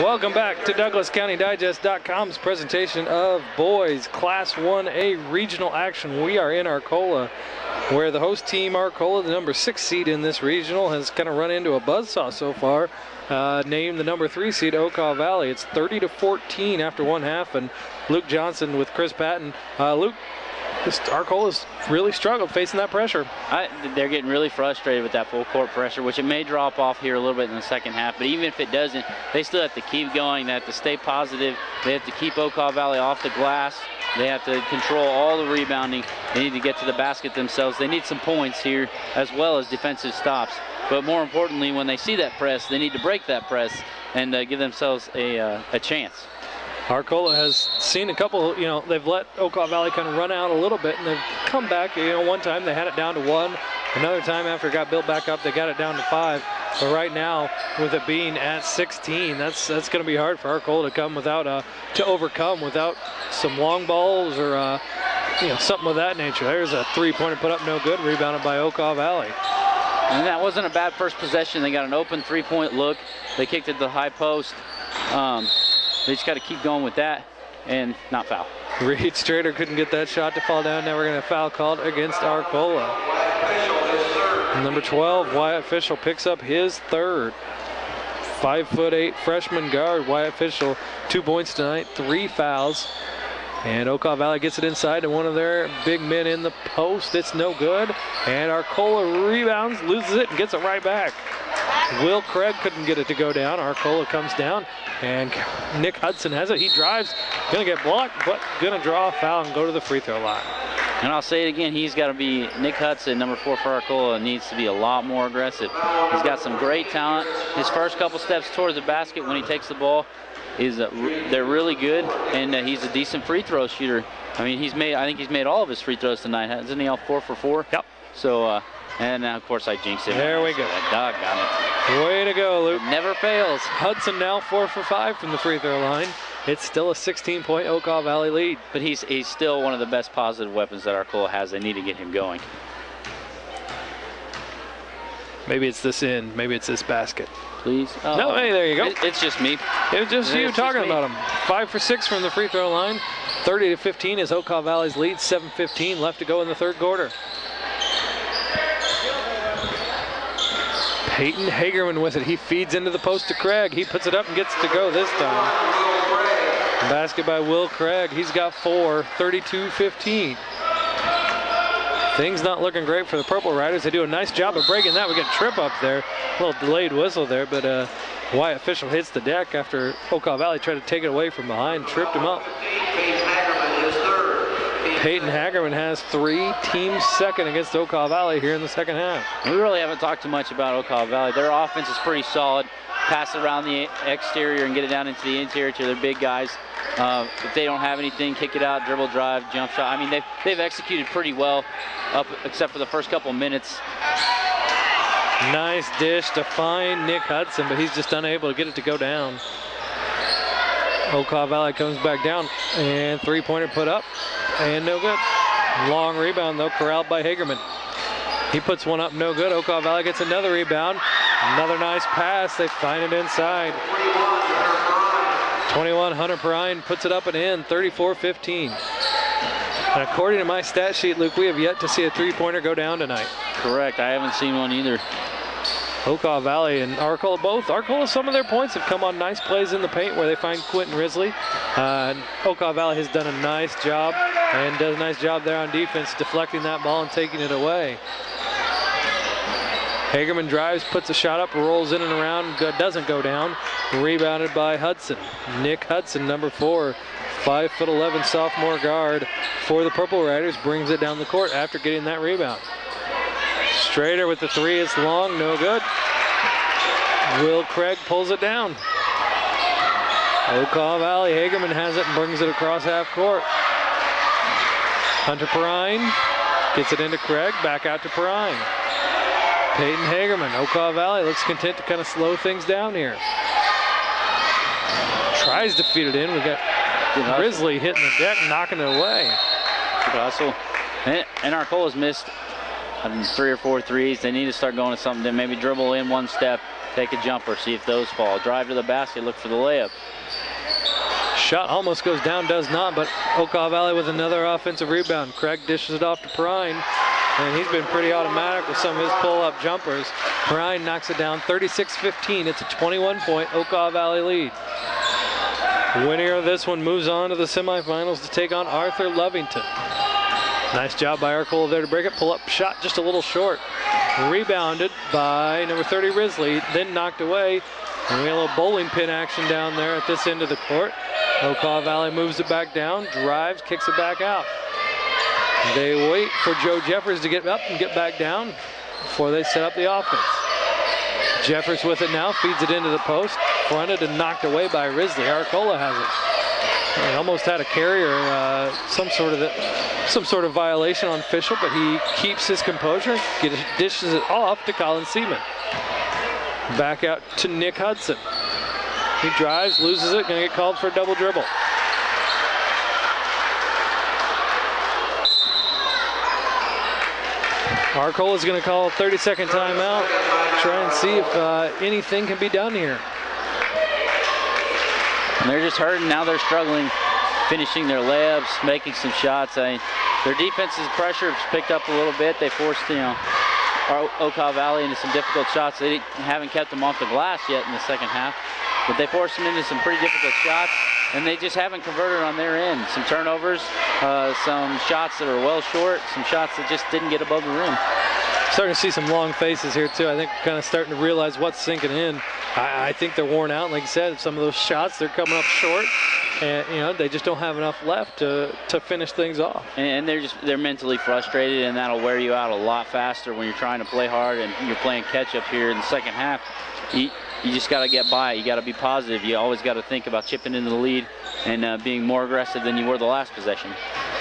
Welcome back to DouglasCountyDigest.com's presentation of boys Class 1A regional action. We are in Arcola, where the host team, Arcola, the number 6 seed in this regional, has kind of run into a buzzsaw so far. Named the number 3 seed, Okaw Valley. It's 30-14 after one half, and Luke Johnson with Chris Patton. Luke, Arcola's really struggled facing that pressure. They're getting really frustrated with that full court pressure, which it may drop off here a little bit in the second half, but even if it doesn't, they still have to keep going. They have to stay positive. They have to keep Okaw Valley off the glass. They have to control all the rebounding. They need to get to the basket themselves. They need some points here as well as defensive stops. But more importantly, when they see that press, they need to break that press and give themselves a chance. Arcola has seen a couple, they've let Okaw Valley kind of run out a little bit, and they've come back. One time they had it down to 1. Another time after it got built back up, they got it down to 5. But right now, with it being at 16, that's going to be hard for Arcola to overcome without some long balls or something of that nature. There's a three-pointer put up, no good, rebounded by Okaw Valley. And that wasn't a bad first possession. They got an open three-point look. They kicked it to the high post. They just got to keep going with that and not foul. Reed Strader couldn't get that shot to fall down. Now we're going to foul called against Arcola. Number 12, Wyatt Fishel picks up his third. 5'8" freshman guard, Wyatt Fishel, 2 points tonight, 3 fouls. And Okaw Valley gets it inside to one of their big men in the post. It's no good. And Arcola rebounds, loses it, and gets it right back. Will Craig couldn't get it to go down. Arcola comes down, and Nick Hudson has it. He drives, gonna get blocked, but gonna draw a foul and go to the free throw line. And I'll say it again, he's got to be, Nick Hudson, number 4 for Arcola, needs to be a lot more aggressive. He's got some great talent. His first couple steps towards the basket when he takes the ball, they're really good, and he's a decent free throw shooter. I mean, I think he's made all of his free throws tonight. Hasn't he all 4 for 4? Yep. So, and of course I jinxed him. There we go. Doggone it. Way to go, Luke. It never fails. Hudson now 4 for 5 from the free throw line. It's still a 16-point Okaw Valley lead. But he's still one of the best positive weapons that Arcola has. They need to get him going. Maybe it's this end. Maybe it's this basket. Please. Oh. No, hey, there you go. It's just me. It was just you talking about him. 5 for 6 from the free throw line. 30-15 is Okaw Valley's lead. 7:15 left to go in the third quarter. Peyton Hagerman with it. He feeds into the post to Craig. He puts it up and gets to go this time. Basket by Will Craig. He's got 4. 32-15. Things not looking great for the Purple Riders. They do a nice job of breaking that. We get a trip up there. A little delayed whistle there, but Wyatt Fishel hits the deck after Okaw Valley tried to take it away from behind, tripped him up. Peyton Hagerman has 3, team second against Okaw Valley here in the second half. We really haven't talked too much about Okaw Valley. Their offense is pretty solid. Pass it around the exterior and get it down into the interior to their big guys. If they don't have anything, kick it out, dribble, drive, jump shot. I mean, they've executed pretty well, except for the first couple minutes. Nice dish to find Nick Hudson, but he's just unable to get it to go down. Okaw Valley comes back down, and three-pointer put up, and no good. Long rebound, though, corralled by Hagerman. He puts one up, no good. Okaw Valley gets another rebound. Another nice pass. They find it inside. 21, Hunter Perrine puts it up and in, 34-15. And according to my stat sheet, Luke, we have yet to see a three-pointer go down tonight. Correct. I haven't seen one either. Okaw Valley and Arcola both. Arcola, some of their points have come on nice plays in the paint where they find Quentin Risley. Okaw Valley has done a nice job and does a nice job there on defense, deflecting that ball and taking it away. Hagerman drives, puts a shot up, rolls in and around, doesn't go down. Rebounded by Hudson. Nick Hudson, number 4, 5'11" sophomore guard for the Purple Riders, brings it down the court after getting that rebound. Strader with the 3 is long, no good. Will Craig pulls it down. Okaw Valley, Hagerman has it and brings it across half court. Hunter Perrine gets it into Craig, back out to Perrine. Peyton Hagerman, Okaw Valley looks content to kind of slow things down here. Tries to feed it in. We got Grizzly hitting the deck, knocking it away. Good hustle. And Arcola's missed 3 or 4 threes. They need to start going to something, maybe dribble in one step take a jumper, see if those fall. Drive to the basket, look for the layup. Shot almost goes down, does not, but Okaw Valley with another offensive rebound. Craig dishes it off to Perrine, and he's been pretty automatic with some of his pull-up jumpers. Perrine knocks it down 36-15. It's a 21-point Okaw Valley lead. Winner of this one moves on to the semifinals to take on Arthur Lovington. Nice job by Arcola there to break it. Pull-up shot just a little short. Rebounded by number 30 Risley, then knocked away. And we have a little bowling pin action down there at this end of the court. Okaw Valley moves it back down, drives, kicks it back out. They wait for Joe Jeffers to get up and get back down before they set up the offense. Jeffers with it now, feeds it into the post, fronted and knocked away by Risley. Arcola has it. He almost had a carrier, some sort of violation on Fischel, but he keeps his composure, dishes it off to Colin Seaman. Back out to Nick Hudson. He drives, loses it, gonna get called for a double dribble. Arcola is gonna call a 30-second timeout, try and see if anything can be done here. And they're just hurting, now they're struggling, finishing their layups, making some shots. Their defense's pressure has picked up a little bit. They forced, Okaw Valley into some difficult shots. They haven't kept them off the glass yet in the second half, but they forced them into some pretty difficult shots, and they just haven't converted on their end. Some turnovers, some shots that are well short, some shots that just didn't get above the rim. Starting to see some long faces here too. I think kind of starting to realize what's sinking in. I think they're worn out. Like you said, some of those shots, they're coming up short, and they just don't have enough left to finish things off. And they're mentally frustrated, and that'll wear you out a lot faster when you're trying to play hard and you're playing catch up here in the second half. You just got to get by. You got to be positive. You always got to think about chipping into the lead and being more aggressive than you were the last possession.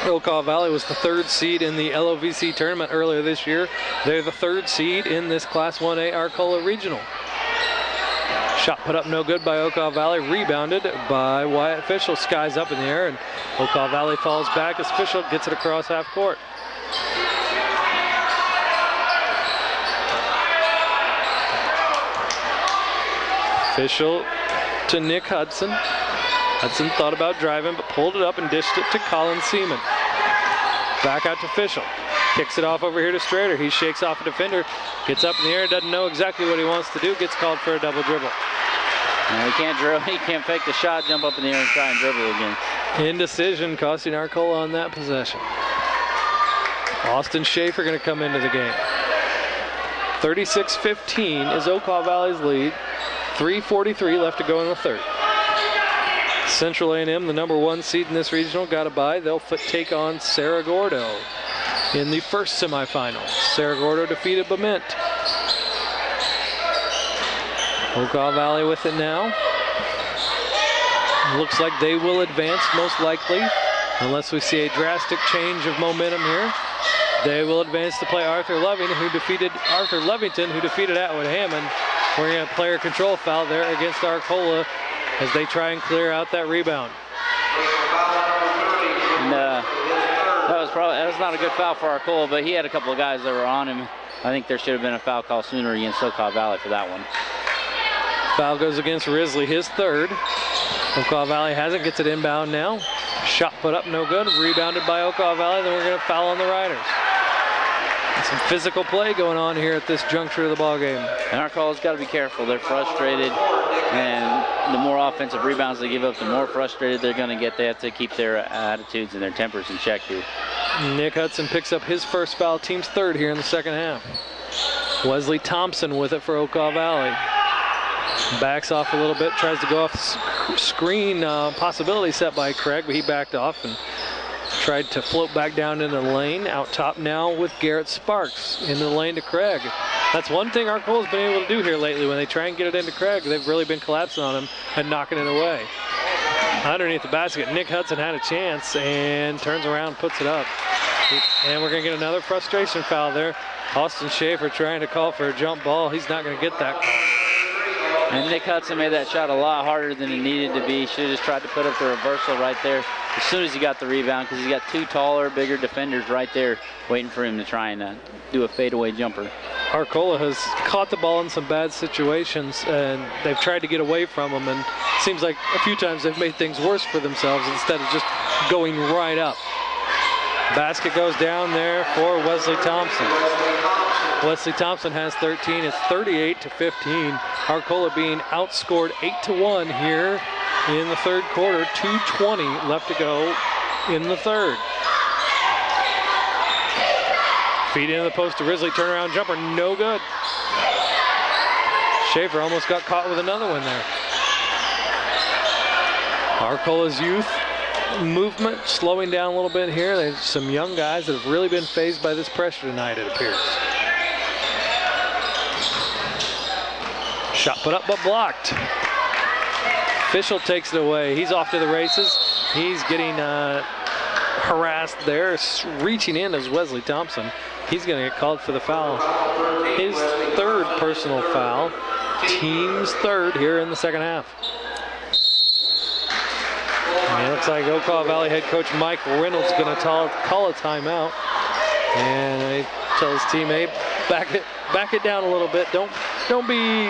Okaw Valley was the 3rd seed in the LOVC tournament earlier this year. They're the 3rd seed in this Class 1A Arcola Regional. Shot put up no good by Okaw Valley, rebounded by Wyatt Fischel. Skies up in the air, and Okaw Valley falls back as Fischel gets it across half court. Fischel to Nick Hudson. Hudson thought about driving, but pulled it up and dished it to Colin Seaman. Back out to Fischel. Kicks it off over here to Strader. He shakes off a defender, gets up in the air, doesn't know exactly what he wants to do, gets called for a double dribble. He can't drill, he can't fake the shot, jump up in the air and try and dribble again. Indecision costing Arcola on that possession. Austin Schaefer gonna come into the game. 36-15 is Okaw Valley's lead. 3:43 left to go in the third. Central A&M, the #1 seed in this regional, got a bye. They'll take on Cerro Gordo in the first semifinal. Cerro Gordo defeated Bement. Okaw Valley with it now. Looks like they will advance most likely, unless we see a drastic change of momentum here. They will advance to play Arthur Lovington, who defeated Atwood Hammond. We're going to player control foul there against Arcola as they try and clear out that rebound. And that was not a good foul for Arcola, but he had a couple of guys that were on him. I think there should have been a foul call sooner against Okaw Valley for that one. Foul goes against Risley, his 3rd. Okaw Valley has it, gets it inbound now. Shot put up, no good. Rebounded by Okaw Valley, then we're going to foul on the Riders. Some physical play going on here at this juncture of the ball game. And Arcola's got to be careful. They're frustrated, and the more offensive rebounds they give up, the more frustrated they're going to get. They have to keep their attitudes and their tempers in check here. Nick Hudson picks up his first foul, team's 3rd here in the second half. Wesley Thompson with it for Okaw Valley. Backs off a little bit, tries to go off screen possibility set by Craig, but he backed off and tried to float back down into the lane. Out top now with Garrett Sparks into the lane to Craig. That's one thing Arcola's been able to do here lately. When they try and get it into Craig, they've really been collapsing on him and knocking it away. Underneath the basket, Nick Hudson had a chance and turns around and puts it up. And we're going to get another frustration foul there. Austin Schaefer trying to call for a jump ball. He's not going to get that call. And Nick Hudson made that shot a lot harder than it needed to be. Should have just tried to put up the reversal right there as soon as he got the rebound, because he's got 2 taller, bigger defenders right there waiting for him to try and do a fadeaway jumper. Arcola has caught the ball in some bad situations, and they've tried to get away from them, and it seems like a few times they've made things worse for themselves instead of just going right up. Basket goes down there for Wesley Thompson. Wesley Thompson has 13. It's 38-15. Arcola being outscored 8-1 here in the third quarter. 2:20 left to go in the third. Feed into the post to Risley, turnaround jumper, no good. Schaefer almost got caught with another one there. Arcola's youth movement slowing down a little bit here. There's some young guys that have really been fazed by this pressure tonight, it appears. Shot put up but blocked. Fischel takes it away. He's off to the races. He's getting harassed there. Reaching in as Wesley Thompson. He's going to get called for the foul. His third personal foul. Team's third here in the second half. And it looks like Okaw Valley head coach Mike Reynolds going to call a timeout. And he tells his team, hey, back it down a little bit. Don't be,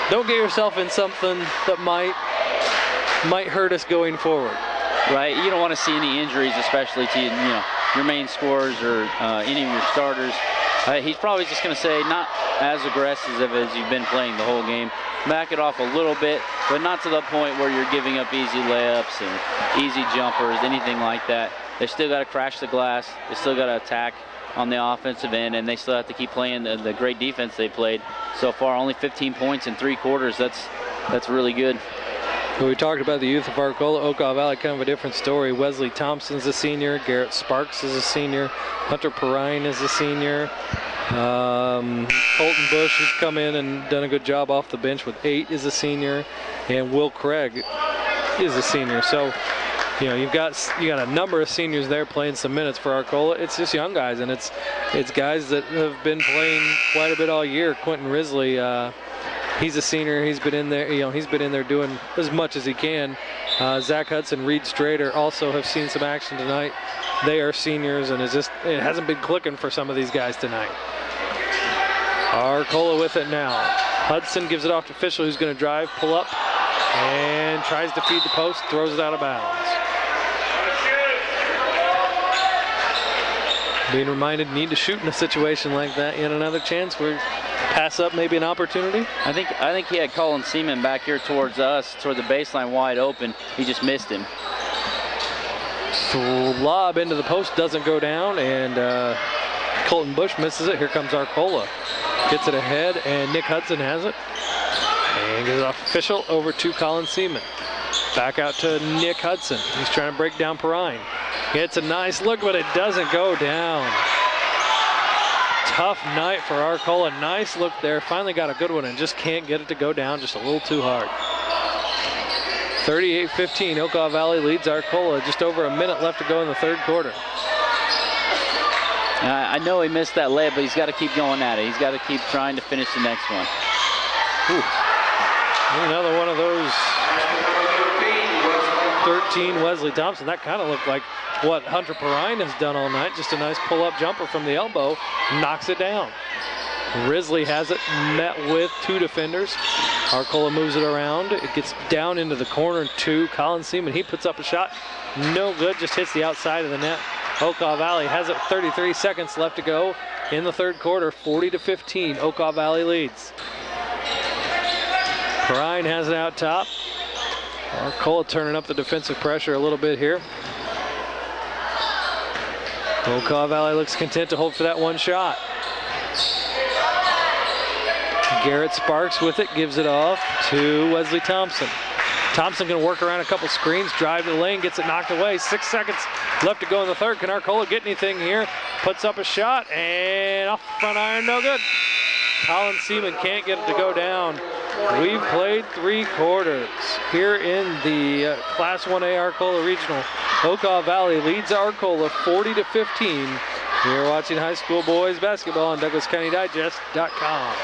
don't get yourself in something that might hurt us going forward. Right, you don't want to see any injuries, especially to your main scorers or any of your starters. He's probably just going to say, not as aggressive as you've been playing the whole game. Back it off a little bit, but not to the point where you're giving up easy layups and easy jumpers, anything like that. They still got to crash the glass. They still got to attack on the offensive end, and they still have to keep playing the great defense they played so far. Only 15 points in 3 quarters. That's really good. Well, we talked about the youth of Arcola. Okaw Valley, kind of a different story. Wesley Thompson's a senior. Garrett Sparks is a senior. Hunter Perrine is a senior. Colton Bush has come in and done a good job off the bench with 8 is a senior. And Will Craig is a senior. So, you got a number of seniors there playing some minutes for Arcola. It's just young guys, and it's guys that have been playing quite a bit all year. Quentin Risley, he's a senior. He's been in there. He's been in there doing as much as he can. Zach Hudson, Reed Strader also have seen some action tonight. They are seniors, and it hasn't been clicking for some of these guys tonight. Arcola with it now. Hudson gives it off to Fischel, who's going to drive, pull up, and tries to feed the post, throws it out of bounds. Being reminded, need to shoot in a situation like that. Yet another chance where pass up maybe an opportunity. I think he had Colin Seaman back here towards us, toward the baseline wide open. He just missed him. Lob into the post doesn't go down, and Colton Bush misses it. Here comes Arcola. Gets it ahead, and Nick Hudson has it. And gives it off Fischel over to Colin Seaman. Back out to Nick Hudson. He's trying to break down Perrine. It's a nice look, but it doesn't go down. Tough night for Arcola. Nice look there. Finally got a good one and just can't get it to go down just a little too hard. 38-15. Okaw Valley leads Arcola. Just over a minute left to go in the third quarter. I know he missed that layup, but he's got to keep going at it. He's got to keep trying to finish the next one. Ooh. Another one of those 13 Wesley Thompson. That kind of looked like what Hunter Perrine has done all night. Just a nice pull-up jumper from the elbow. Knocks it down. Risley has it, met with 2 defenders. Arcola moves it around. It gets down into the corner to Colin Seaman. He puts up a shot. No good, just hits the outside of the net. Okaw Valley has it, 33 seconds left to go in the third quarter. 40-15, Okaw Valley leads. Perrine has it out top. Arcola turning up the defensive pressure a little bit here. Okaw Valley looks content to hold for that one shot. Garrett Sparks with it, gives it off to Wesley Thompson. Thompson going to work around a couple screens, drive to the lane, gets it knocked away. 6 seconds left to go in the third. Can Arcola get anything here? Puts up a shot, and off front iron, no good. Colin Seaman can't get it to go down. We've played 3 quarters here in the Class 1A Arcola Regional. Okaw Valley leads Arcola 40-15. You're watching high school boys basketball on DouglasCountyDigest.com.